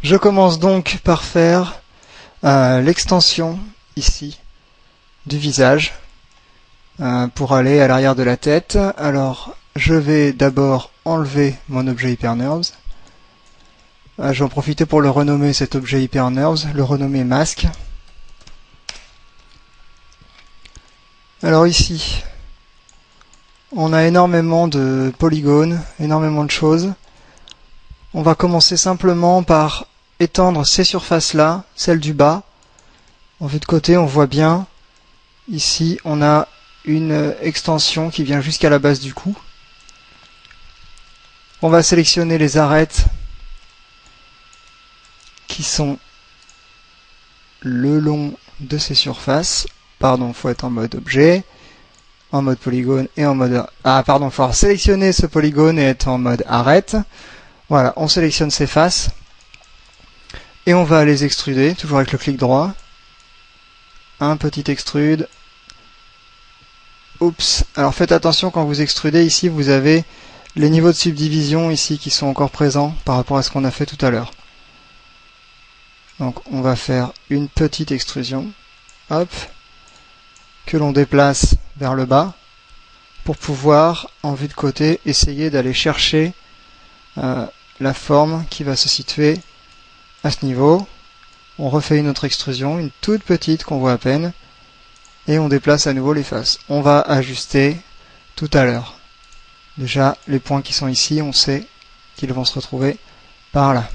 Je commence donc par faire l'extension ici du visage pour aller à l'arrière de la tête. Alors je vais d'abord enlever mon objet HyperNerves. Je vais en profiter pour le renommer, cet objet HyperNerves, le renommer masque. Alors ici, on a énormément de polygones, énormément de choses. On va commencer simplement par étendre ces surfaces-là, celles du bas. En vue de côté, on voit bien, ici, on a une extension qui vient jusqu'à la base du cou. On va sélectionner les arêtes qui sont le long de ces surfaces. Pardon, il faut être en mode objet, en mode polygone et en mode... Ah, pardon, il faut sélectionner ce polygone et être en mode arête. Voilà, on sélectionne ces faces. Et on va les extruder, toujours avec le clic droit. Un petit extrude. Oups. Alors faites attention quand vous extrudez, ici vous avez les niveaux de subdivision ici qui sont encore présents par rapport à ce qu'on a fait tout à l'heure. Donc on va faire une petite extrusion. Hop. Que l'on déplace vers le bas pour pouvoir, en vue de côté, essayer d'aller chercher la forme qui va se situer à ce niveau. On refait une autre extrusion, une toute petite qu'on voit à peine, et on déplace à nouveau les faces. On va ajuster tout à l'heure. Déjà, les points qui sont ici, on sait qu'ils vont se retrouver par là.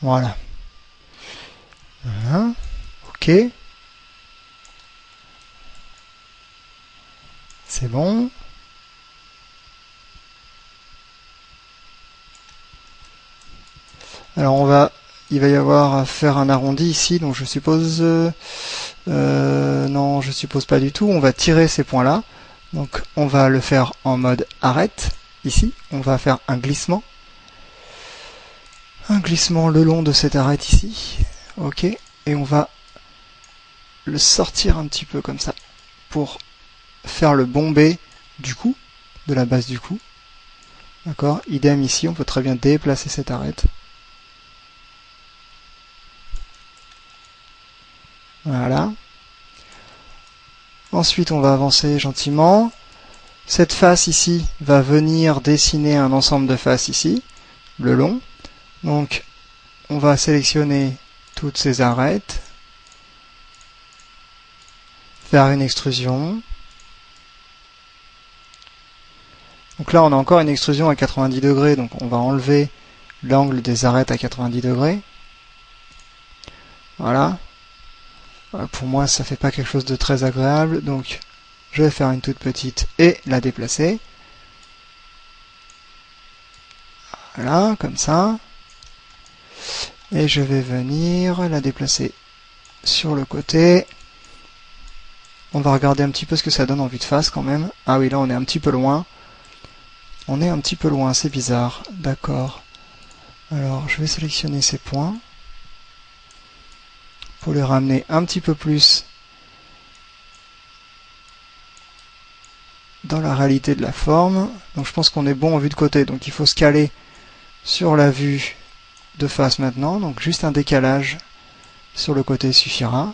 Voilà. Voilà. Ok. C'est bon. Alors il va y avoir à faire un arrondi ici, donc je suppose, non, je suppose pas du tout. On va tirer ces points-là, donc on va le faire en mode arête. Ici, on va faire un glissement le long de cette arête ici. Ok, et on va le sortir un petit peu comme ça pour faire le bombé du cou, de la base du cou. D'accord, idem ici, on peut très bien déplacer cette arête. Voilà. Ensuite, on va avancer gentiment. Cette face ici va venir dessiner un ensemble de faces ici, le long. Donc, on va sélectionner toutes ces arêtes, faire une extrusion. Donc là, on a encore une extrusion à 90 degrés, donc on va enlever l'angle des arêtes à 90 degrés. Voilà. Pour moi, ça fait pas quelque chose de très agréable, donc je vais faire une toute petite et la déplacer. Voilà, comme ça. Et je vais venir la déplacer sur le côté. On va regarder un petit peu ce que ça donne en vue de face quand même. Ah oui, là on est un petit peu loin. On est un petit peu loin, c'est bizarre. D'accord. Alors, je vais sélectionner ces points pour les ramener un petit peu plus dans la réalité de la forme. Donc je pense qu'on est bon en vue de côté, donc il faut se caler sur la vue de face maintenant. Donc juste un décalage sur le côté suffira.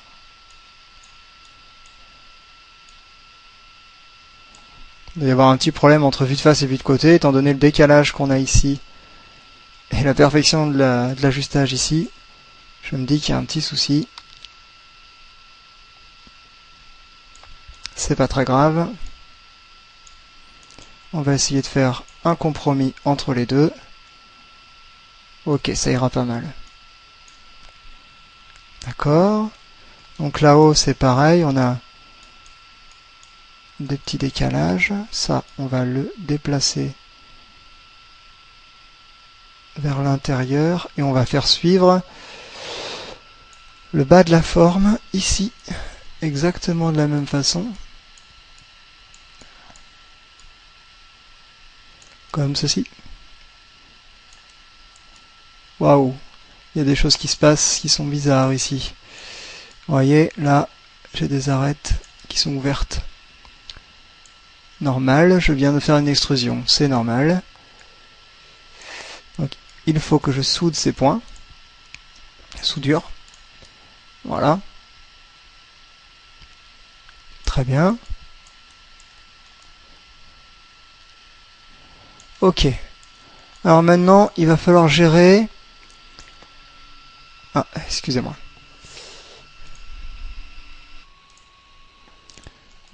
Il va y avoir un petit problème entre vue de face et vue de côté, étant donné le décalage qu'on a ici et la perfection de l'ajustage ici. Je me dis qu'il y a un petit souci. C'est pas très grave. On va essayer de faire un compromis entre les deux. Ok, ça ira pas mal. D'accord. Donc là-haut, c'est pareil, on a des petits décalages. Ça, on va le déplacer vers l'intérieur et on va faire suivre le bas de la forme ici, exactement de la même façon. Comme ceci. Waouh, il y a des choses qui se passent qui sont bizarres ici. Vous voyez, là, j'ai des arêtes qui sont ouvertes. normal, je viens de faire une extrusion, c'est normal. Donc il faut que je soude ces points. Soudure. Voilà. Très bien. Ok. Alors maintenant, il va falloir gérer... Ah, excusez-moi.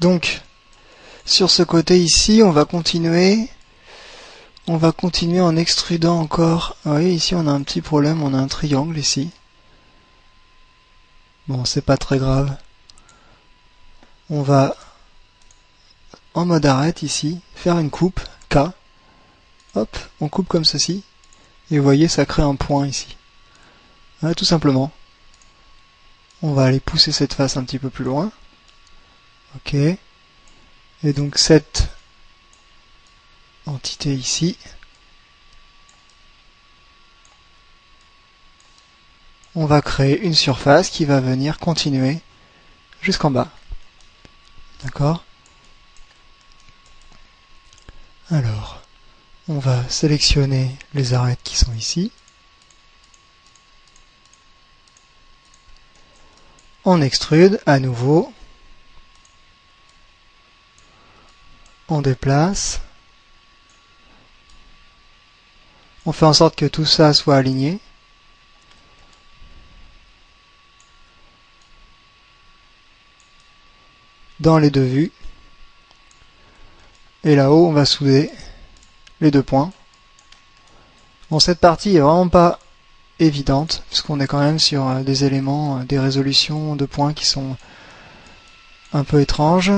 Donc, sur ce côté ici, on va continuer en extrudant encore. Ah oui, ici on a un petit problème, on a un triangle ici. Bon, c'est pas très grave. On va, en mode arrête ici, faire une coupe, K. Hop, on coupe comme ceci. Et vous voyez, ça crée un point ici. Ouais, tout simplement. On va aller pousser cette face un petit peu plus loin. Ok. Et donc cette entité ici, on va créer une surface qui va venir continuer jusqu'en bas. D'accord? Alors, on va sélectionner les arêtes qui sont ici. On extrude à nouveau. On déplace. On fait en sorte que tout ça soit aligné. Dans les deux vues. Et là-haut, on va souder les deux points. Bon, cette partie est vraiment pas évidente, puisqu'on est quand même sur des éléments, des résolutions de points qui sont un peu étranges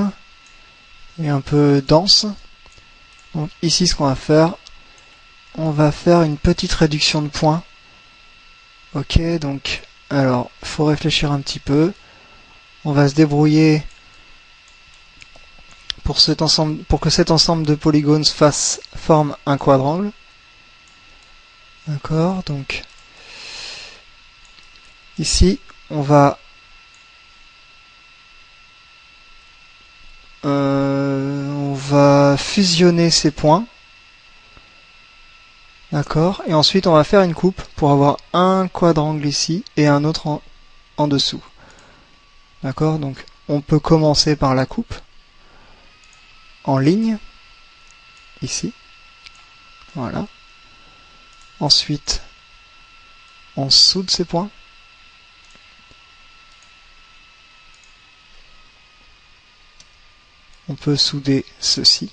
et un peu denses. Donc ici, ce qu'on va faire, on va faire une petite réduction de points. Ok, donc, alors, faut réfléchir un petit peu. On va se débrouiller pour que cet ensemble de polygones forme un quadrangle. D'accord, donc ici on va fusionner ces points. D'accord, et ensuite on va faire une coupe pour avoir un quadrangle ici et un autre en dessous. D'accord, donc on peut commencer par la coupe en ligne ici. Voilà. Ensuite, on soude ces points. On peut souder ceci.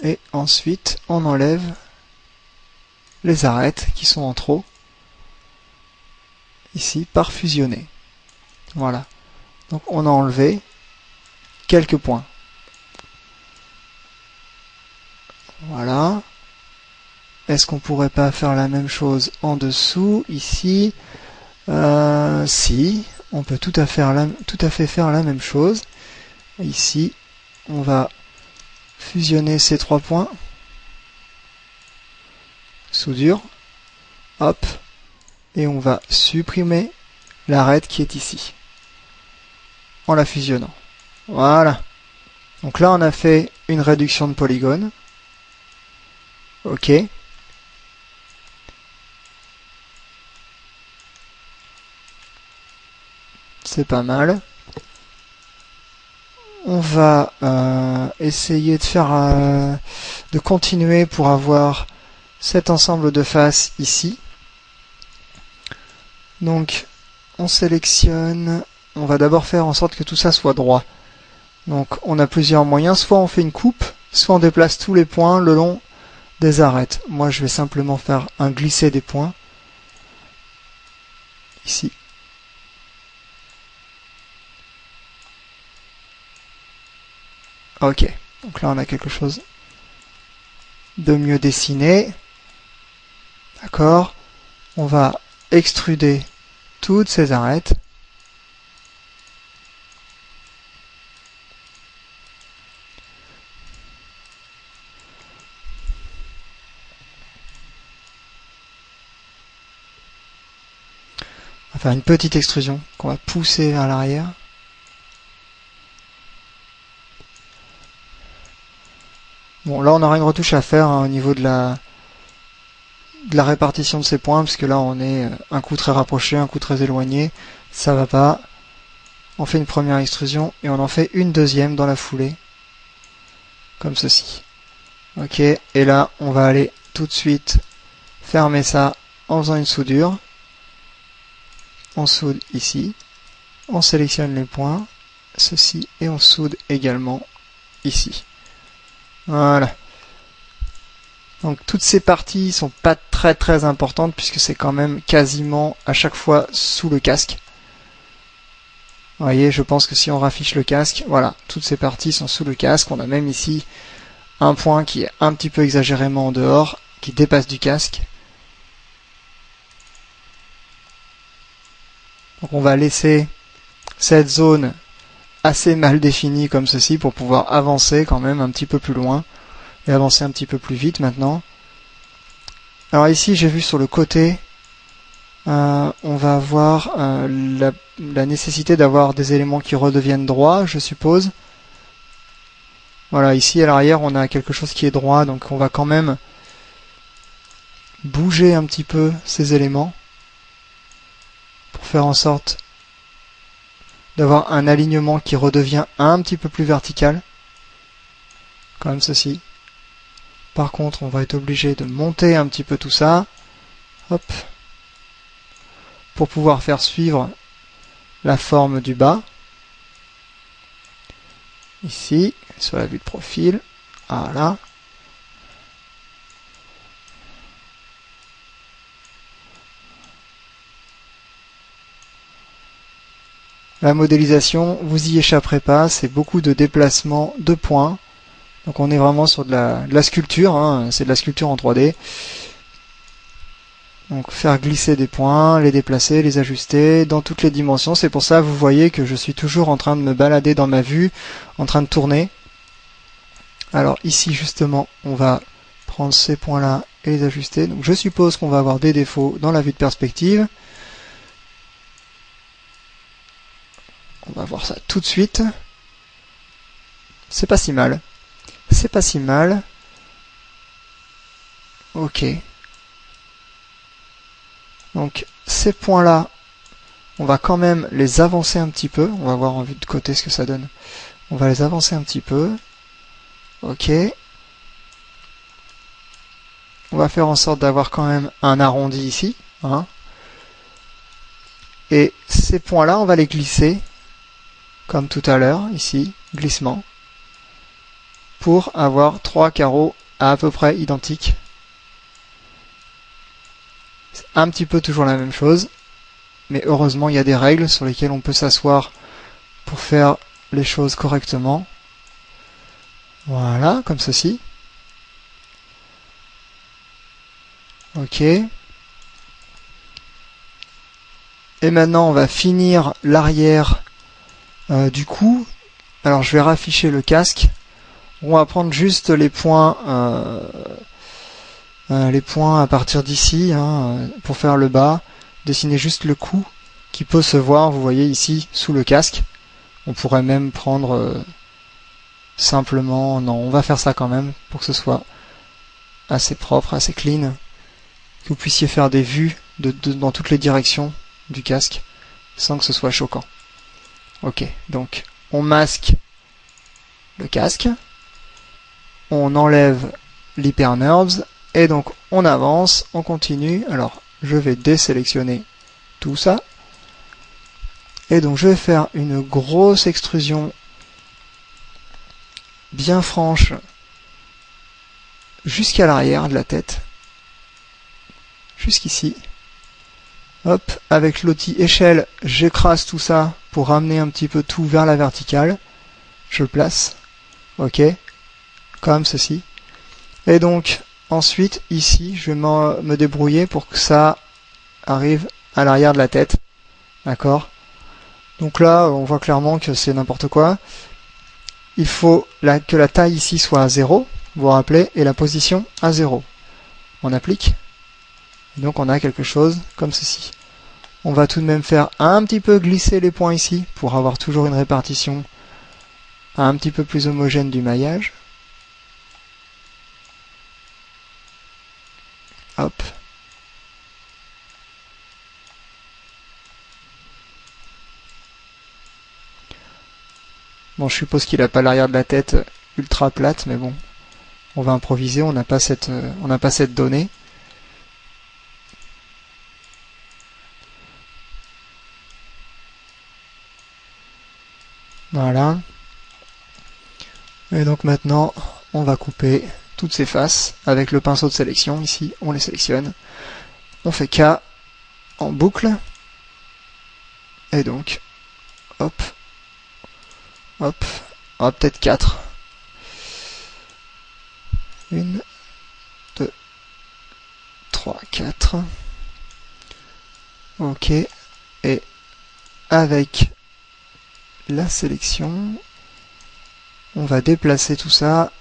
Et ensuite, on enlève les arêtes qui sont en trop. Ici, par fusionner. Voilà. Donc on a enlevé quelques points. Voilà. Est-ce qu'on pourrait pas faire la même chose en dessous, ici? Si, on peut tout à fait faire la même chose. Ici, on va fusionner ces trois points. Soudure. Hop. Et on va supprimer l'arête qui est ici. En la fusionnant. Voilà. Donc là, on a fait une réduction de polygones. Ok. C'est pas mal. On va essayer de continuer pour avoir cet ensemble de faces ici. Donc, on sélectionne. On va d'abord faire en sorte que tout ça soit droit. Donc, on a plusieurs moyens. Soit on fait une coupe, soit on déplace tous les points le long des arêtes. Moi, je vais simplement faire un glisser des points. Ici. Ok. Donc là, on a quelque chose de mieux dessiné. D'accord. On va extruder toutes ces arêtes. On va faire une petite extrusion qu'on va pousser vers l'arrière. Bon, là on aura une retouche à faire hein, au niveau de la répartition de ces points, parce que là on est un coup très rapproché, un coup très éloigné, ça va pas. On fait une première extrusion et on en fait une deuxième dans la foulée, comme ceci. Ok, et là on va aller tout de suite fermer ça en faisant une soudure. On soude ici, on sélectionne les points, ceci, et on soude également ici. Voilà. Donc toutes ces parties sont pas très importantes puisque c'est quand même quasiment à chaque fois sous le casque. Vous voyez, je pense que si on raffiche le casque, voilà, toutes ces parties sont sous le casque. On a même ici un point qui est un petit peu exagérément en dehors, qui dépasse du casque. Donc on va laisser cette zone assez mal définie comme ceci pour pouvoir avancer quand même un petit peu plus loin et avancer un petit peu plus vite maintenant. Alors ici j'ai vu sur le côté on va avoir la nécessité d'avoir des éléments qui redeviennent droits, je suppose. Voilà, ici à l'arrière on a quelque chose qui est droit, donc on va quand même bouger un petit peu ces éléments pour faire en sorte d'avoir un alignement qui redevient un petit peu plus vertical, comme ceci. Par contre, on va être obligé de monter un petit peu tout ça, hop, pour pouvoir faire suivre la forme du bas. Ici, sur la vue de profil, voilà. La modélisation, vous y échapperez pas, c'est beaucoup de déplacements de points. Donc on est vraiment sur de la sculpture, hein, c'est de la sculpture en 3D. Donc faire glisser des points, les déplacer, les ajuster dans toutes les dimensions. C'est pour ça que vous voyez que je suis toujours en train de me balader dans ma vue, en train de tourner. Alors ici justement, on va prendre ces points-là et les ajuster. Donc je suppose qu'on va avoir des défauts dans la vue de perspective. On va voir ça tout de suite. C'est pas si mal. C'est pas si mal. Ok. Donc ces points-là, on va quand même les avancer un petit peu. On va voir en vue de côté ce que ça donne. On va les avancer un petit peu. Ok. On va faire en sorte d'avoir quand même un arrondi ici. Hein. Et ces points-là, on va les glisser, comme tout à l'heure, ici, glissement, pour avoir 3 carreaux à peu près identiques. C'est un petit peu toujours la même chose, mais heureusement il y a des règles sur lesquelles on peut s'asseoir pour faire les choses correctement. Voilà, comme ceci. Ok. Et maintenant on va finir l'arrière du cou. Alors je vais rafficher le casque. On va prendre juste les points à partir d'ici hein, pour faire le bas. Dessiner juste le cou qui peut se voir, vous voyez ici, sous le casque. On pourrait même prendre simplement... Non, on va faire ça quand même pour que ce soit assez propre, assez clean. Que vous puissiez faire des vues dans toutes les directions du casque sans que ce soit choquant. Ok, donc on masque le casque. On enlève l'hypernerves et donc on avance, on continue. Alors je vais désélectionner tout ça et donc je vais faire une grosse extrusion bien franche jusqu'à l'arrière de la tête, jusqu'ici. Hop, avec l'outil échelle, j'écrase tout ça pour ramener un petit peu tout vers la verticale. Je le place, ok, comme ceci. Et donc ensuite ici je vais me débrouiller pour que ça arrive à l'arrière de la tête, d'accord. Donc là on voit clairement que c'est n'importe quoi. Il faut que la taille ici soit à 0, vous vous rappelez, et la position à 0. On applique, et donc on a quelque chose comme ceci. On va tout de même faire un petit peu glisser les points ici pour avoir toujours une répartition un petit peu plus homogène du maillage. Hop. Bon, je suppose qu'il n'a pas l'arrière de la tête ultra plate, mais bon, on va improviser, on n'a pas cette donnée. Voilà. Et donc maintenant, on va couper toutes ces faces avec le pinceau de sélection. Ici, on les sélectionne. On fait K en boucle. Et donc, hop, hop, peut-être 4. 1, 2, 3, 4. Ok. Et avec la sélection, on va déplacer tout ça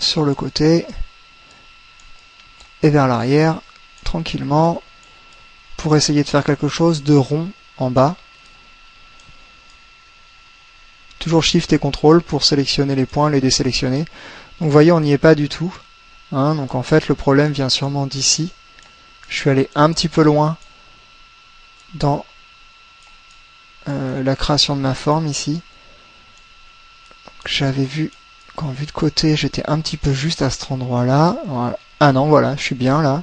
sur le côté et vers l'arrière, tranquillement, pour essayer de faire quelque chose de rond en bas. Toujours Shift et CTRL pour sélectionner les points, les désélectionner. Donc vous voyez, on n'y est pas du tout. Hein, donc en fait, le problème vient sûrement d'ici. Je suis allé un petit peu loin dans la création de ma forme ici. J'avais vu qu'en vue de côté, j'étais un petit peu juste à cet endroit-là. Voilà. Ah non, voilà, je suis bien là.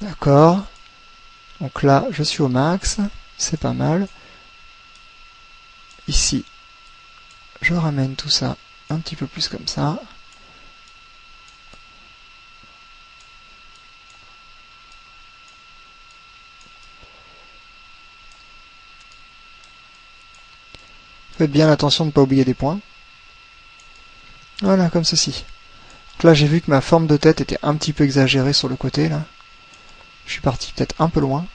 D'accord. Donc là, je suis au max. C'est pas mal. Ici, je ramène tout ça un petit peu plus comme ça. Faites bien attention de ne pas oublier des points. Voilà, comme ceci. Donc là, j'ai vu que ma forme de tête était un petit peu exagérée sur le côté, là. Je suis parti peut-être un peu loin.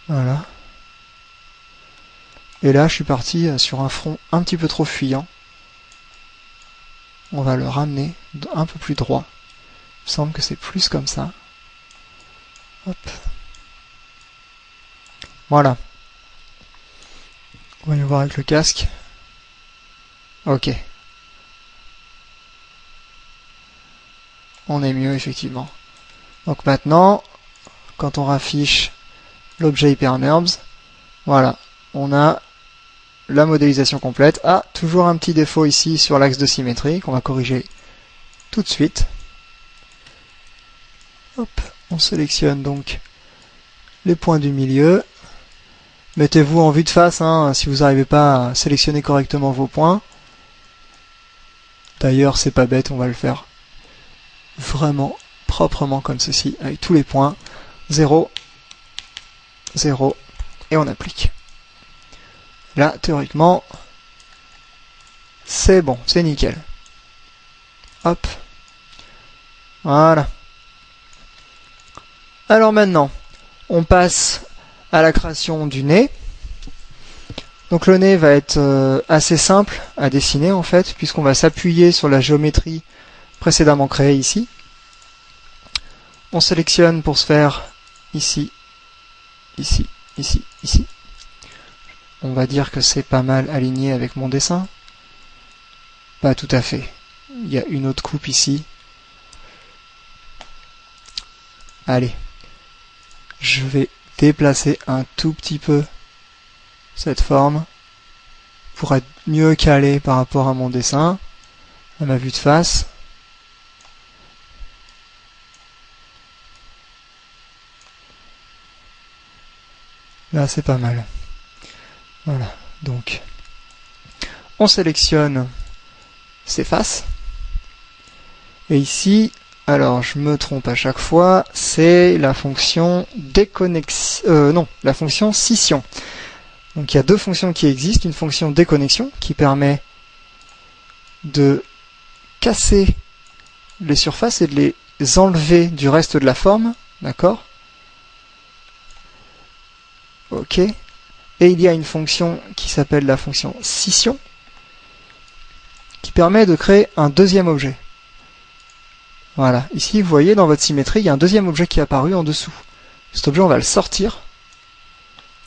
Voilà. Et là, je suis parti sur un front un petit peu trop fuyant. On va le ramener un peu plus droit. Il me semble que c'est plus comme ça. Hop. Voilà. Voyons voir avec le casque. Ok. On est mieux, effectivement. Donc maintenant, quand on raffiche l'objet HyperNURBS, voilà, on a la modélisation complète. Ah, toujours un petit défaut ici sur l'axe de symétrie qu'on va corriger tout de suite. Hop, on sélectionne donc les points du milieu. Mettez-vous en vue de face hein, si vous n'arrivez pas à sélectionner correctement vos points. D'ailleurs, c'est pas bête, on va le faire vraiment proprement comme ceci, avec tous les points. 0, 0, et on applique. Là, théoriquement, c'est bon, c'est nickel. Hop. Voilà. Alors maintenant, on passe à la création du nez. Donc le nez va être assez simple à dessiner en fait, puisqu'on va s'appuyer sur la géométrie précédemment créée ici. On sélectionne pour ce faire ici, ici, ici, ici. On va dire que c'est pas mal aligné avec mon dessin. Pas tout à fait. Il y a une autre coupe ici. Allez. Je vais déplacer un tout petit peu cette forme pour être mieux calé par rapport à mon dessin, à ma vue de face. Là, c'est pas mal. Voilà, donc on sélectionne ces faces. Et ici, alors je me trompe à chaque fois, c'est la fonction déconnexion, non, la fonction scission. Donc il y a deux fonctions qui existent, une fonction déconnexion qui permet de casser les surfaces et de les enlever du reste de la forme, d'accord? Ok. Et il y a une fonction qui s'appelle la fonction scission, qui permet de créer un deuxième objet. Voilà, ici vous voyez dans votre symétrie, il y a un deuxième objet qui est apparu en dessous. Cet objet, on va le sortir.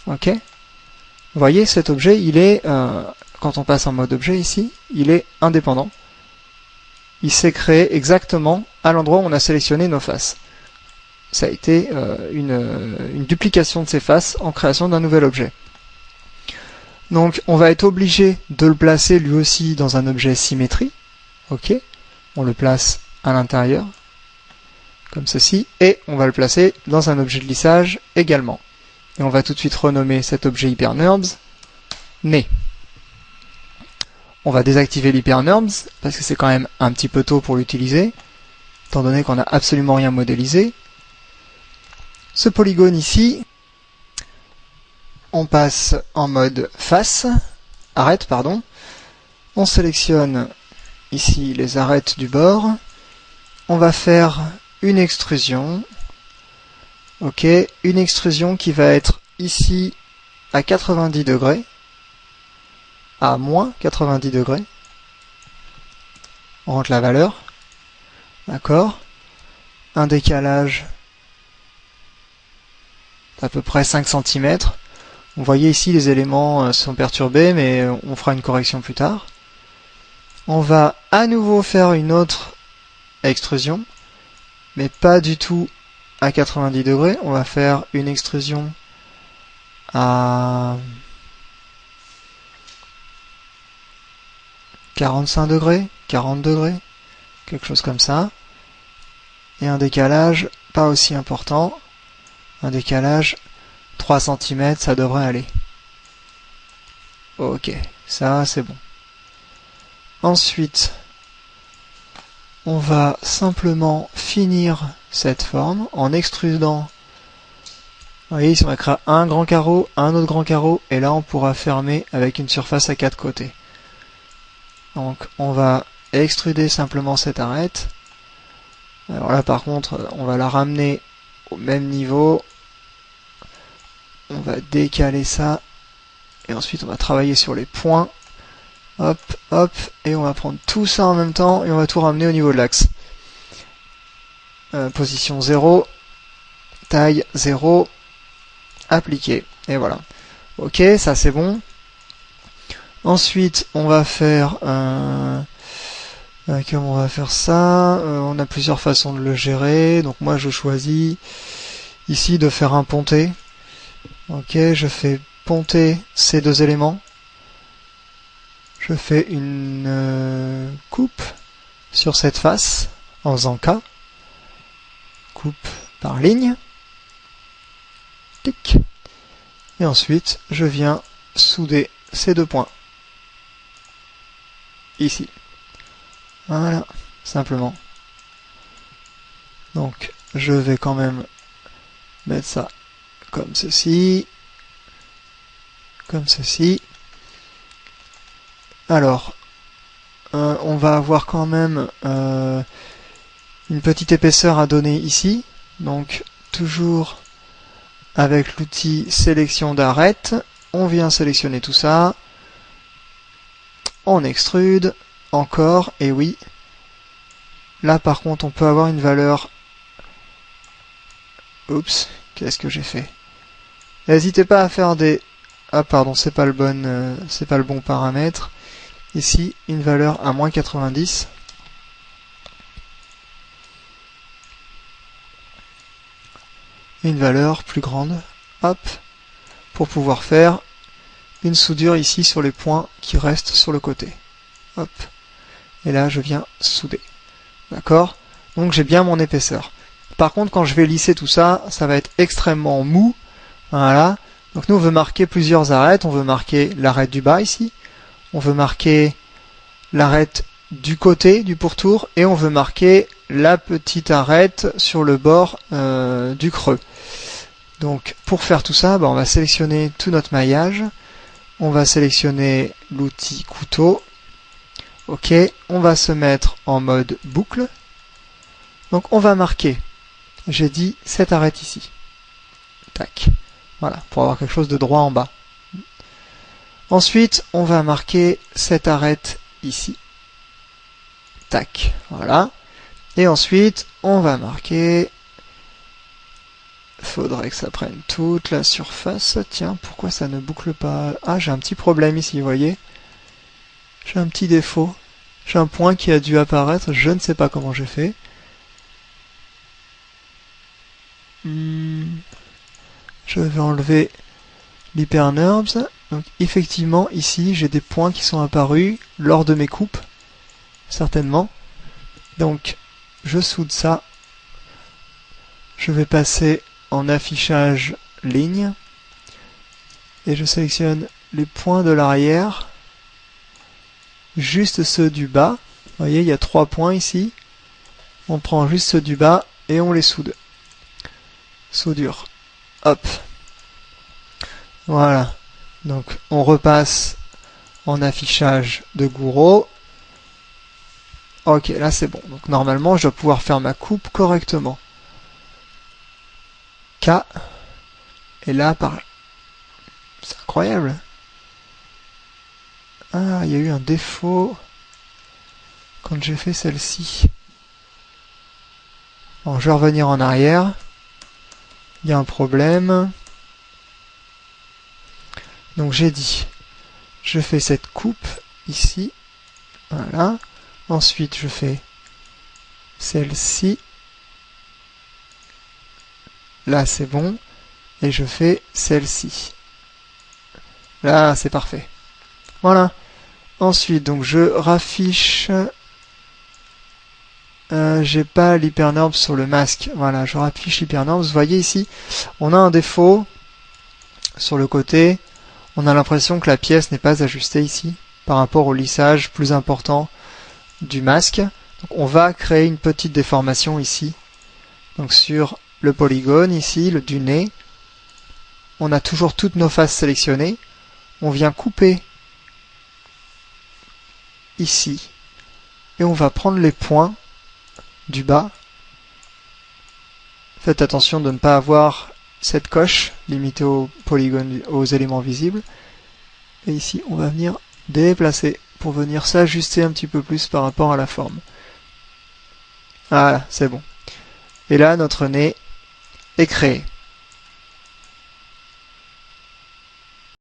Ok. Vous voyez, cet objet, il est, quand on passe en mode objet ici, il est indépendant. il s'est créé exactement à l'endroit où on a sélectionné nos faces. Ça a été une duplication de ces faces en création d'un nouvel objet. Donc on va être obligé de le placer lui aussi dans un objet symétrie. Ok, on le place à l'intérieur, comme ceci, et on va le placer dans un objet de lissage également. Et on va tout de suite renommer cet objet HyperNurbs nez. On va désactiver l'HyperNurbs, parce que c'est quand même un petit peu tôt pour l'utiliser, étant donné qu'on n'a absolument rien modélisé. Ce polygone ici, on passe en mode face, arête, pardon. On sélectionne ici les arêtes du bord. On va faire une extrusion. Ok, une extrusion qui va être ici à 90 degrés, à moins 90 degrés. On rentre la valeur. D'accord. Un décalage d'à peu près 5 cm. Vous voyez ici les éléments sont perturbés, mais on fera une correction plus tard. On va à nouveau faire une autre extrusion, mais pas du tout à 90 degrés. On va faire une extrusion à 45 degrés, 40 degrés, quelque chose comme ça. Et un décalage pas aussi important. Un décalage 3 cm, ça devrait aller. Ok, ça c'est bon. Ensuite, on va simplement finir cette forme en extrudant. Vous voyez, ici on va créer un grand carreau, un autre grand carreau, et là on pourra fermer avec une surface à 4 côtés. Donc on va extruder simplement cette arête. Alors là par contre, on va la ramener au même niveau. On va décaler ça, et ensuite on va travailler sur les points. Hop, hop, et on va prendre tout ça en même temps, et on va tout ramener au niveau de l'axe. Position 0, taille 0, appliquer, et voilà. Ok, ça c'est bon. Ensuite, on va faire comment on va faire ça? On a plusieurs façons de le gérer, donc moi je choisis ici de faire un ponté. Ok, je fais ponter ces deux éléments. Je fais une coupe sur cette face en faisant K. Coupe par ligne. Tic. Et ensuite, je viens souder ces deux points. Ici. Voilà, simplement. Donc, je vais quand même mettre ça comme ceci. Comme ceci. Alors, on va avoir quand même une petite épaisseur à donner ici. Donc, toujours avec l'outil sélection d'arête, on vient sélectionner tout ça. On extrude, encore, et oui. Là, par contre, on peut avoir une valeur... Oups, qu'est-ce que j'ai fait? N'hésitez pas à faire des... Ah pardon, c'est pas le bon paramètre. Ici, une valeur à moins 90. Une valeur plus grande. Hop. Pour pouvoir faire une soudure ici sur les points qui restent sur le côté. Hop. Et là, je viens souder. D'accord? Donc j'ai bien mon épaisseur. Par contre, quand je vais lisser tout ça, ça va être extrêmement mou. Voilà. Donc nous, on veut marquer plusieurs arêtes. On veut marquer l'arête du bas ici. On veut marquer l'arête du côté du pourtour. Et on veut marquer la petite arête sur le bord du creux. Donc pour faire tout ça, on va sélectionner tout notre maillage. On va sélectionner l'outil couteau. Ok, on va se mettre en mode boucle. Donc on va marquer, j'ai dit cette arête ici. Tac. Voilà, pour avoir quelque chose de droit en bas. Ensuite, on va marquer cette arête ici. Tac, voilà. Et ensuite, on va marquer... Faudrait que ça prenne toute la surface. Tiens, pourquoi ça ne boucle pas? Ah, j'ai un petit problème ici, vous voyez? J'ai un petit défaut. J'ai un point qui a dû apparaître, je ne sais pas comment j'ai fait. Je vais enlever l'hyperNURBS. Donc effectivement, ici, j'ai des points qui sont apparus lors de mes coupes, certainement. Donc, je soude ça. Je vais passer en affichage ligne. Et je sélectionne les points de l'arrière. Juste ceux du bas. Vous voyez, il y a 3 points ici. On prend juste ceux du bas et on les soude. Soudure. Hop. Voilà. Donc, on repasse en affichage de Gouraud. Ok, là c'est bon. Donc, normalement, je dois pouvoir faire ma coupe correctement. K. Et là, c'est incroyable. Ah, il y a eu un défaut quand j'ai fait celle-ci. Bon, je vais revenir en arrière. Il y a un problème. Donc j'ai dit, je fais cette coupe ici. Voilà. Ensuite, je fais celle-ci. Là, c'est bon. Et je fais celle-ci. Là, c'est parfait. Voilà. Ensuite, donc je raffiche. J'ai pas l'hyperNURBS sur le masque. Voilà, je raffiche l'hyperNURBS. Vous voyez ici, on a un défaut sur le côté. On a l'impression que la pièce n'est pas ajustée ici par rapport au lissage plus important du masque. Donc on va créer une petite déformation ici. Donc sur le polygone ici, du nez, on a toujours toutes nos faces sélectionnées. On vient couper ici et on va prendre les points du bas. Faites attention de ne pas avoir cette coche limitée au polygone, aux éléments visibles. Et ici, on va venir déplacer pour venir s'ajuster un petit peu plus par rapport à la forme. Voilà, c'est bon. Et là, notre nez est créé.